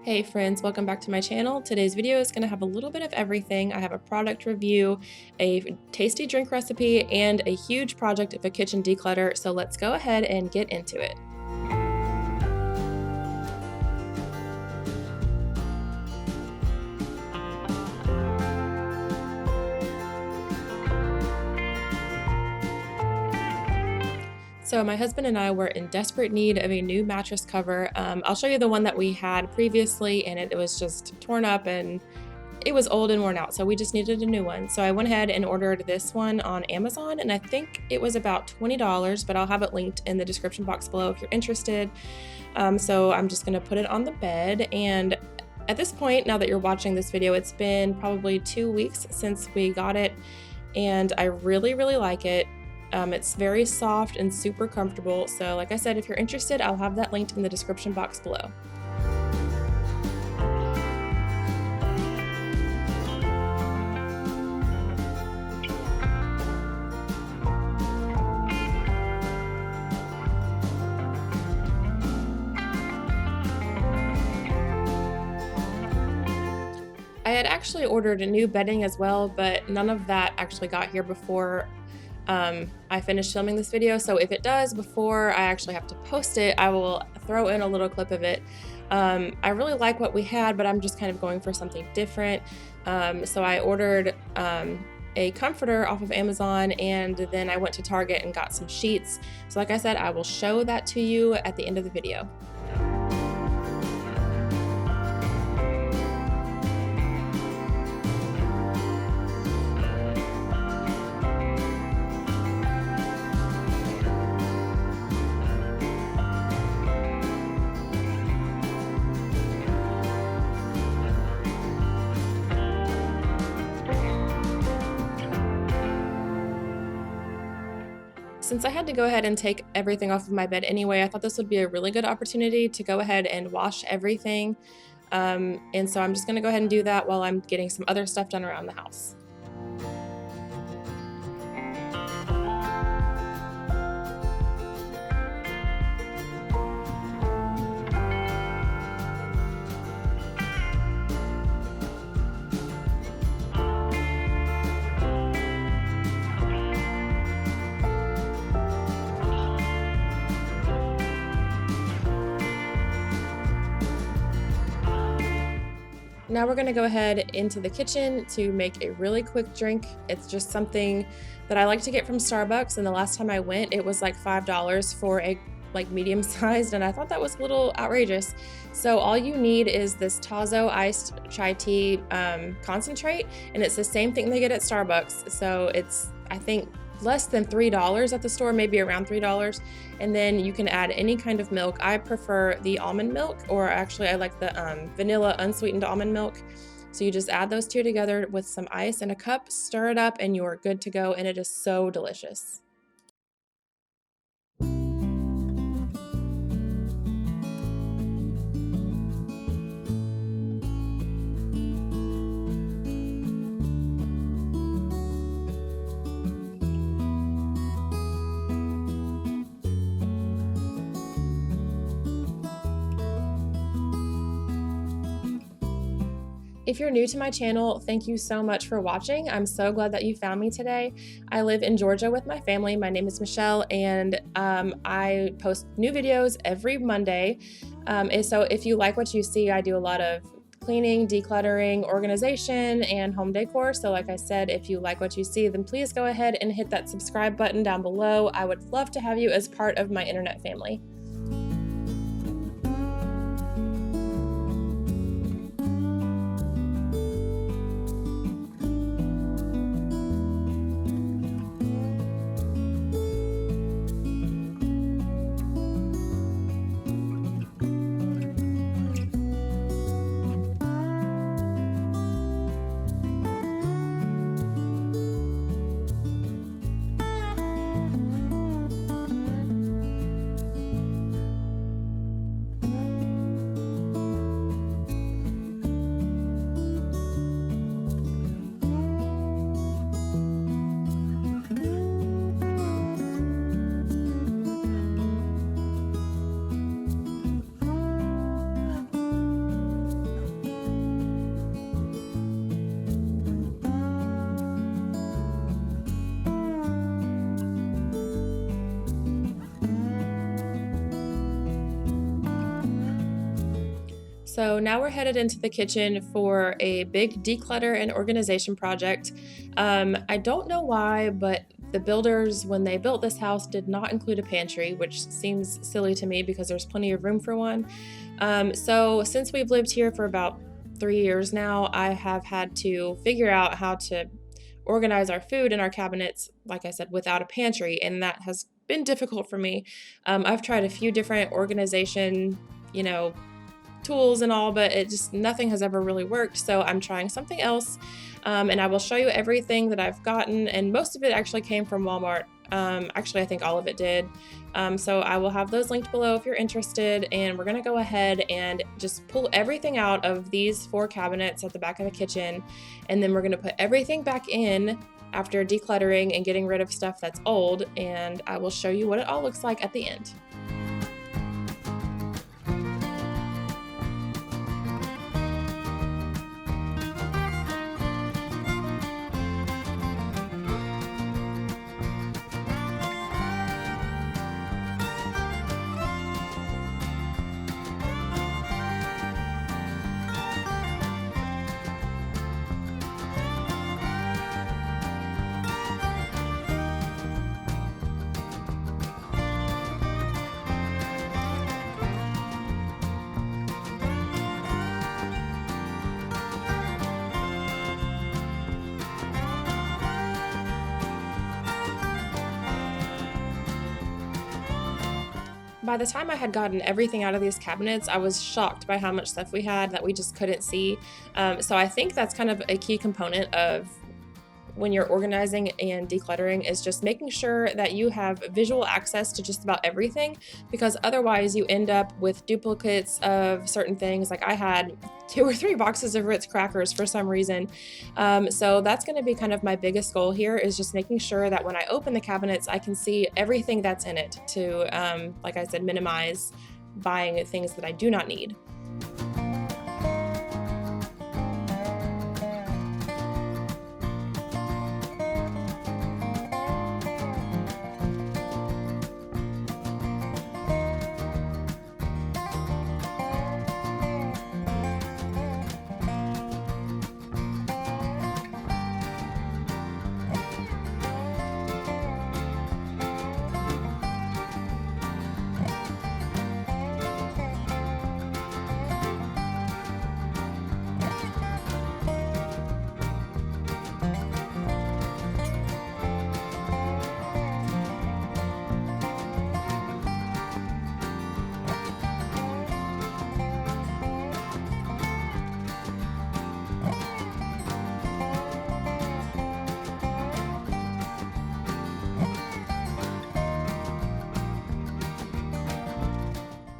Hey friends, welcome back to my channel. Today's video is going to have a little bit of everything. I have a product review, a tasty drink recipe, and a huge project of a kitchen declutter, so let's go ahead and get into it. So my husband and I were in desperate need of a new mattress cover. I'll show you the one that we had previously, and it was just torn up and it was old and worn out, so we just needed a new one. So I went ahead and ordered this one on Amazon, and I think it was about $20, but I'll have it linked in the description box below if you're interested. So I'm just gonna put it on the bed, and at this point, now that you're watching this video, it's been probably 2 weeks since we got it, and I really, really like it. It's very soft and super comfortable. So like I said, if you're interested, I'll have that linked in the description box below. I had actually ordered a new bedding as well, but none of that actually got here before I finished filming this video. So if it does before I actually have to post it, I will throw in a little clip of it. I really like what we had, but I'm just kind of going for something different. So I ordered a comforter off of Amazon, and then I went to Target and got some sheets. So like I said, I will show that to you at the end of the video. Since I had to go ahead and take everything off of my bed anyway, I thought this would be a really good opportunity to go ahead and wash everything. And so I'm just gonna go ahead and do that while I'm getting some other stuff done around the house. Now we're gonna go ahead into the kitchen to make a really quick drink. It's just something that I like to get from Starbucks, and the last time I went, it was like $5 for a medium sized, and I thought that was a little outrageous. So all you need is this Tazo iced chai tea concentrate, and it's the same thing they get at Starbucks. So it's, I think, less than $3 at the store, maybe around $3. And then you can add any kind of milk. I prefer the almond milk, or actually I like the vanilla unsweetened almond milk. So you just add those two together with some ice in a cup, stir it up, and you're good to go, and it is so delicious. If you're new to my channel, thank you so much for watching. I'm so glad that you found me today. I live in Georgia with my family. My name is Michelle, and I post new videos every Monday. And so if you like what you see, I do a lot of cleaning, decluttering, organization, and home decor. So like I said, if you like what you see, then please go ahead and hit that subscribe button down below. I would love to have you as part of my internet family. So now we're headed into the kitchen for a big declutter and organization project. I don't know why, but the builders, when they built this house, did not include a pantry, which seems silly to me because there's plenty of room for one. So since we've lived here for about 3 years now, I have had to figure out how to organize our food in our cabinets, like I said, without a pantry, and that has been difficult for me. I've tried a few different organization, you know, tools and all, but it just nothing has ever really worked. So I'm trying something else, and I will show you everything that I've gotten. And most of it actually came from Walmart. Actually, I think all of it did. So I will have those linked below if you're interested. And we're gonna go ahead and just pull everything out of these 4 cabinets at the back of the kitchen, and then we're gonna put everything back in after decluttering and getting rid of stuff that's old. And I will show you what it all looks like at the end. By the time I had gotten everything out of these cabinets, I was shocked by how much stuff we had that we just couldn't see. So I think that's kind of a key component of when you're organizing and decluttering, is just making sure that you have visual access to just about everything, because otherwise you end up with duplicates of certain things. Like I had 2 or 3 boxes of Ritz crackers for some reason. So that's going to be kind of my biggest goal here, is just making sure that when I open the cabinets, I can see everything that's in it to, like I said, minimize buying things that I do not need.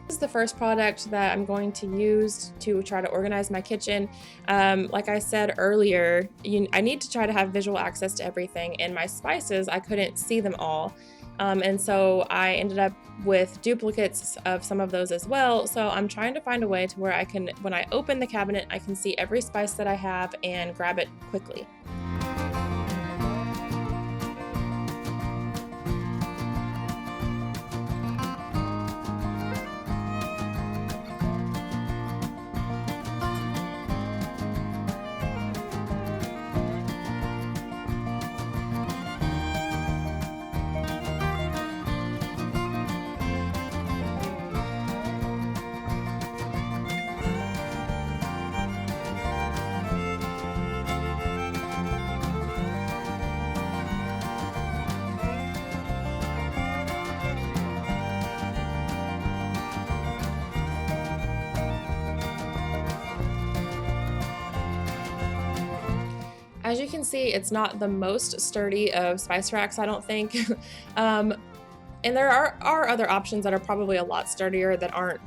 Is the first product that I'm going to use to try to organize my kitchen. Like I said earlier, I need to try to have visual access to everything, and my spices, I couldn't see them all. And so I ended up with duplicates of some of those as well. So I'm trying to find a way to where I can, when I open the cabinet, I can see every spice that I have and grab it quickly. As you can see, it's not the most sturdy of spice racks, I don't think. um, and there are other options that are probably a lot sturdier that aren't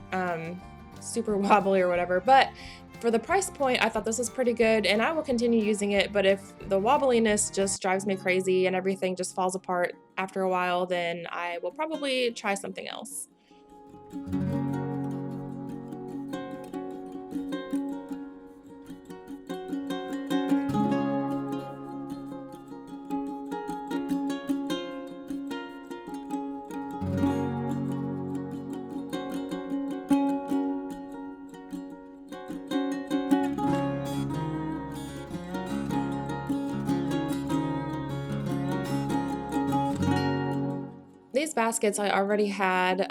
super wobbly or whatever, but for the price point, I thought this was pretty good, and I will continue using it. But if the wobbliness just drives me crazy and everything just falls apart after a while, then I will probably try something else. baskets I already had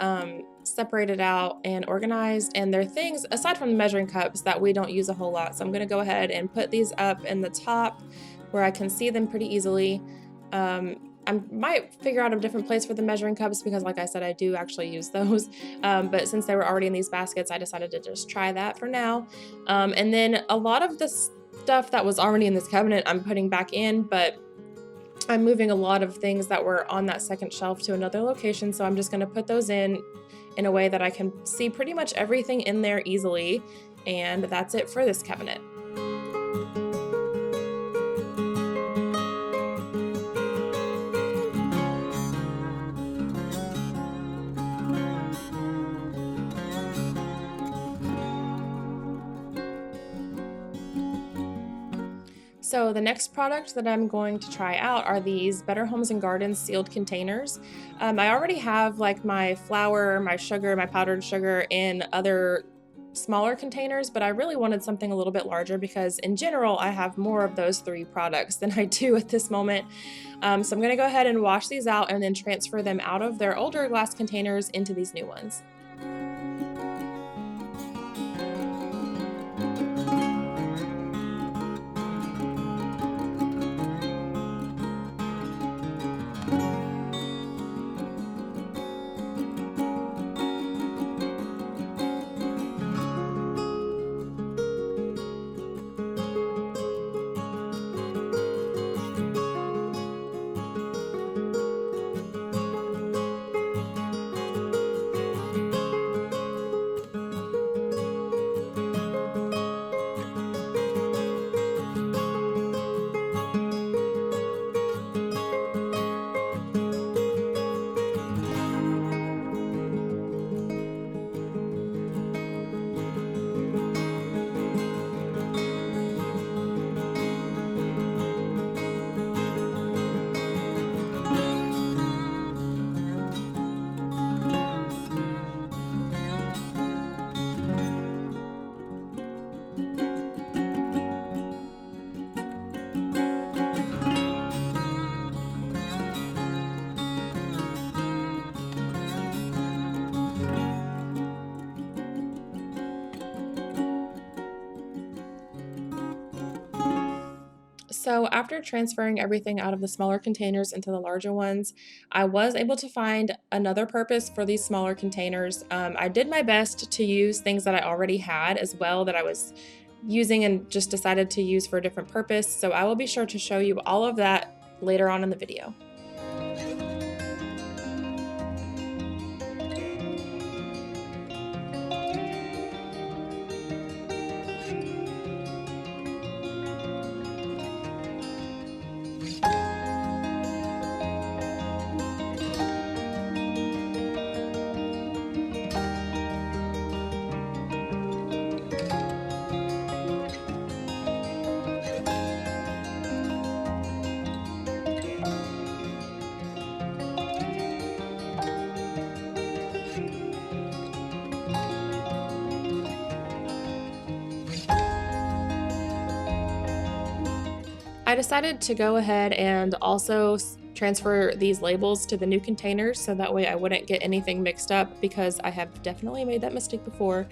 separated out and organized, and they're things aside from the measuring cups that we don't use a whole lot. So I'm gonna go ahead and put these up in the top where I can see them pretty easily. I might figure out a different place for the measuring cups because, like I said, I do actually use those. But since they were already in these baskets, I decided to just try that for now. And then a lot of the stuff that was already in this cabinet I'm putting back in, but I'm moving a lot of things that were on that second shelf to another location. So I'm just going to put those in a way that I can see pretty much everything in there easily. And that's it for this cabinet. So the next product that I'm going to try out are these Better Homes and Gardens sealed containers. I already have like my flour, my sugar, my powdered sugar in other smaller containers, but I really wanted something a little bit larger because in general, I have more of those 3 products than I do at this moment. So I'm gonna go ahead and wash these out and then transfer them out of their older glass containers into these new ones. So after transferring everything out of the smaller containers into the larger ones, I was able to find another purpose for these smaller containers. I did my best to use things that I already had as well that I was using and just decided to use for a different purpose. So I will be sure to show you all of that later on in the video. I decided to go ahead and also transfer these labels to the new containers so that way I wouldn't get anything mixed up because I have definitely made that mistake before.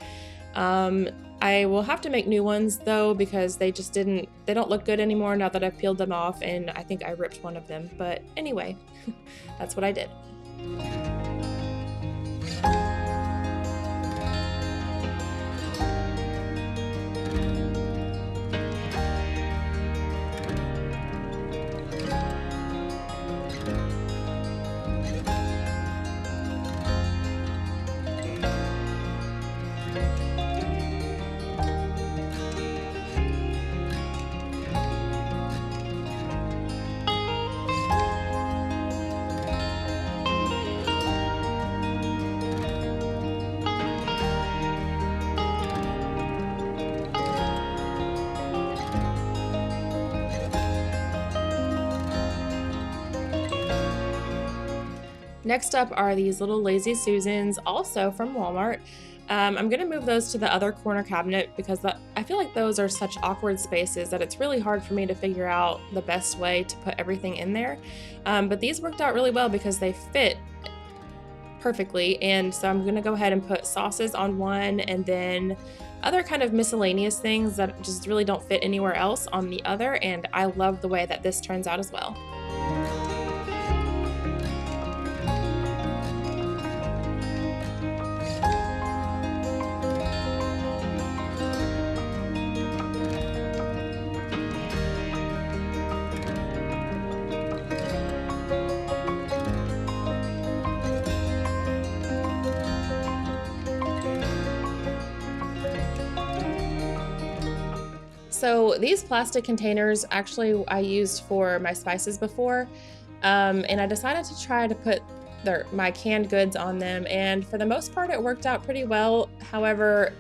I will have to make new ones though because they don't look good anymore now that I've peeled them off, and I think I ripped one of them. But anyway, that's what I did. Next up are these little Lazy Susans, also from Walmart. I'm gonna move those to the other corner cabinet because I feel like those are such awkward spaces that it's really hard for me to figure out the best way to put everything in there. But these worked out really well because they fit perfectly. And so I'm gonna go ahead and put sauces on one and then other kind of miscellaneous things that just really don't fit anywhere else on the other. And I love the way that this turns out as well. So these plastic containers actually I used for my spices before, and I decided to try to put my canned goods on them, and for the most part, it worked out pretty well. However,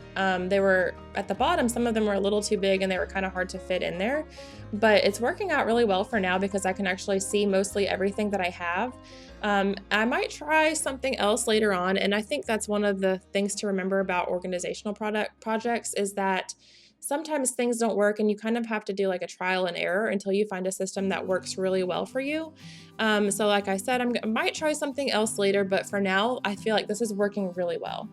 they were at the bottom, some of them were a little too big and they were kind of hard to fit in there, but it's working out really well for now because I can actually see mostly everything that I have. I might try something else later on, and I think that's one of the things to remember about organizational product projects is that sometimes things don't work and you kind of have to do like a trial and error until you find a system that works really well for you. So like I said, I might try something else later, but for now, I feel like this is working really well.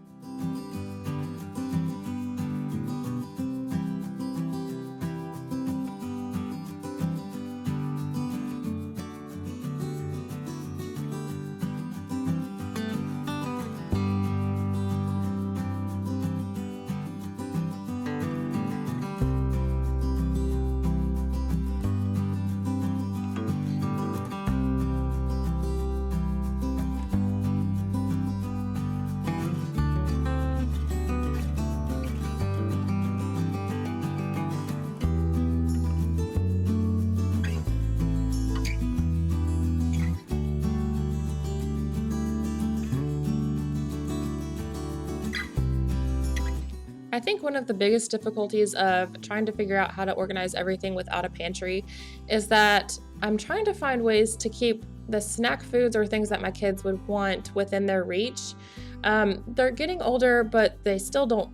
I think one of the biggest difficulties of trying to figure out how to organize everything without a pantry is that I'm trying to find ways to keep the snack foods or things that my kids would want within their reach. They're getting older, but they still don't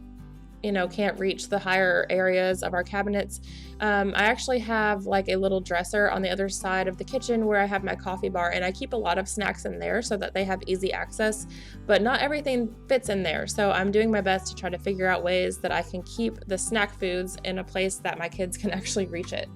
can't reach the higher areas of our cabinets. I actually have like a little dresser on the other side of the kitchen where I have my coffee bar, and I keep a lot of snacks in there so that they have easy access, but not everything fits in there. So I'm doing my best to try to figure out ways that I can keep the snack foods in a place that my kids can actually reach it.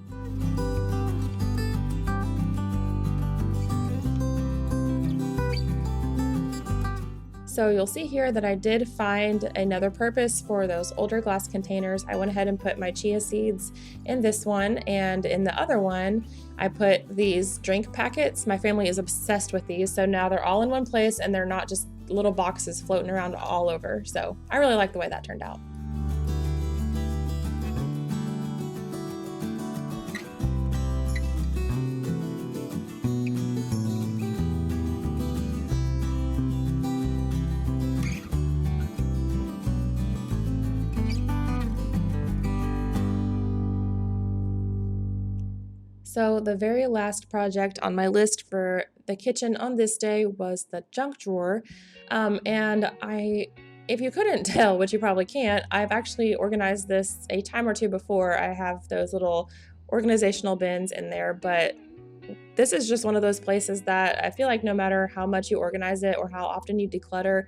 So you'll see here that I did find another purpose for those older glass containers. I went ahead and put my chia seeds in this one, and in the other one, I put these drink packets. My family is obsessed with these, so now they're all in one place and they're not just little boxes floating around all over. So I really like the way that turned out. So the very last project on my list for the kitchen on this day was the junk drawer. If you couldn't tell, which you probably can't, I've actually organized this a time or two before. I have those little organizational bins in there, but this is just one of those places that I feel like no matter how much you organize it or how often you declutter,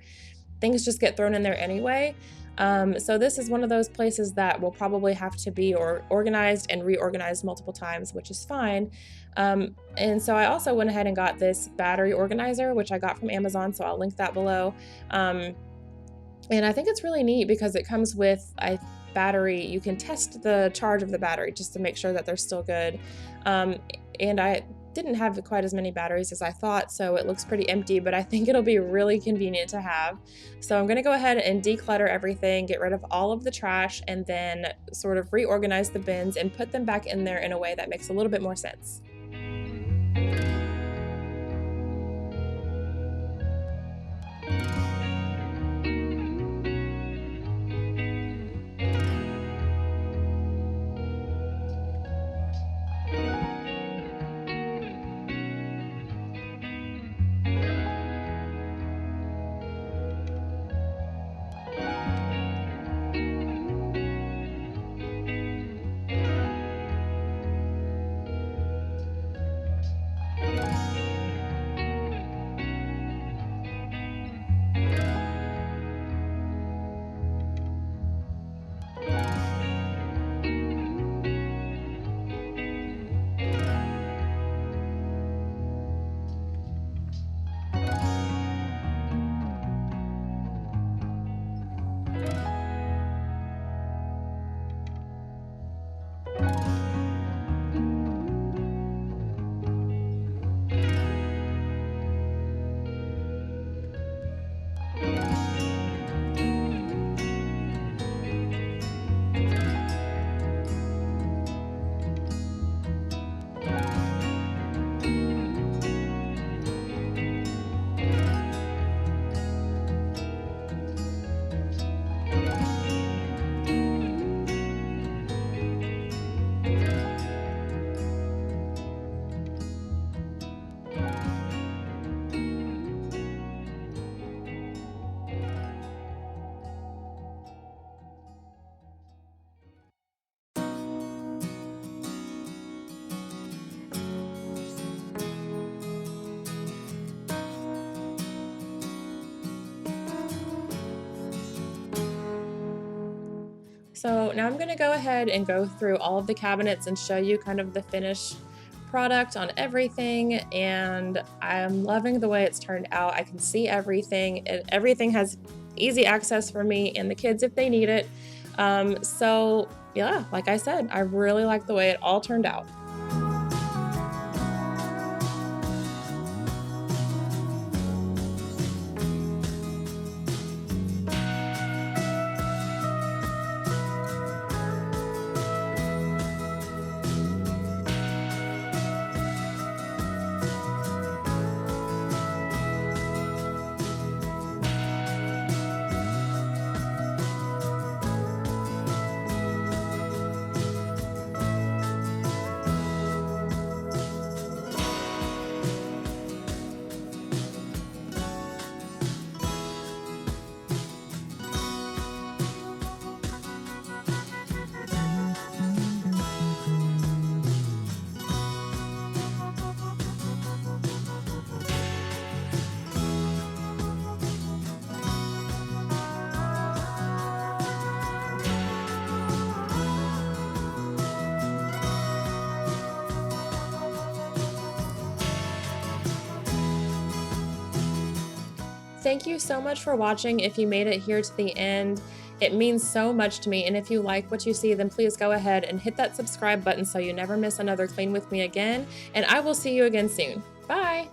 things just get thrown in there anyway. So this is one of those places that will probably have to be organized and reorganized multiple times, which is fine. And so I also went ahead and got this battery organizer, which I got from Amazon, so I'll link that below. And I think it's really neat because it comes with a battery. You can test the charge of the battery just to make sure that they're still good. And I didn't have quite as many batteries as I thought, so it looks pretty empty, but I think it'll be really convenient to have. So I'm gonna go ahead and declutter everything, get rid of all of the trash, and then sort of reorganize the bins and put them back in there in a way that makes a little bit more sense. So now I'm gonna go ahead and go through all of the cabinets and show you kind of the finished product on everything, and I'm loving the way it's turned out. I can see everything, and everything has easy access for me and the kids if they need it. So yeah, like I said, I really like the way it all turned out. Thank you so much for watching. If you made it here to the end, it means so much to me. And if you like what you see, then please go ahead and hit that subscribe button so you never miss another clean with me again. And I will see you again soon. Bye.